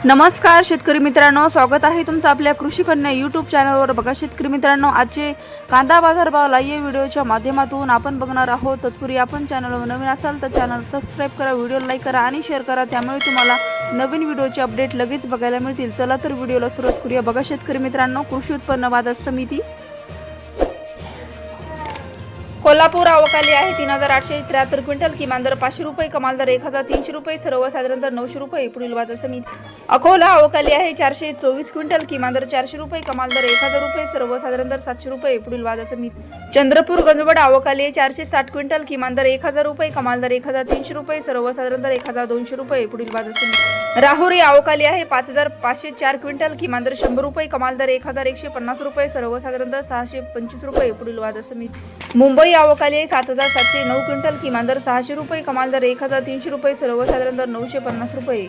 नमस्कार शेतकरी मित्रांनो, स्वागत आहे तुमचं आपल्या कृषी कन्या यूट्यूब चॅनलवर। बघा शेतकरी मित्रांनो, आजचे कांदा बाजारभाव लाईव्ह व्हिडिओच्या माध्यमातून आपण बघणार आहोत। तत्पूर्वी आपण चॅनलवर नवीन असाल तर चॅनल सबस्क्राइब करा, व्हिडिओ लाईक करा आणि शेअर करा, त्यामुळे तुम्हाला नवीन व्हिडिओचे अपडेट लगेच बघायला मिळतील। चला तर व्हिडिओला सुरुवात करूया। बघा शेतकरी मित्रांनो, कृषी उत्पन्न बाजार समिती कोल्हापूर आवकाली आहे 3873 क्विंटल, किमान दर 500 रुपये, कमाल दर 1300 रुपये, सर्वसाधारण दर 900 रुपये। पुढील बाजार समिती अकोला आवकाली आहे 424 क्विंटल, किमान दर 400 रुपये, कमाल दर 1000 रुपये, सर्वसाधारण दर 700 रुपये। पुढील बाजार समिती चंद्रपूर गंजवड आवकाली आहे 460 क्विंटल, किमान दर 1000 रुपये, कमाल दर 1300 रुपये, सर्वसाधारण दर 1200 रुपये। पुढील बाजार समिती राहुरी आवकाली आहे 5504 क्विंटल, किमान दर 100 रुपये, कमाल दर 1150 रुपये, सर्वसाधारण दर 625 रुपये। पुढील बाजार समिती मुंबई आवकाली आहे 7709 क्विंटल, किमान दर 600 रुपये, कमाल दर 1300 रुपये, सर्वसाधारण दर 950 रुपये।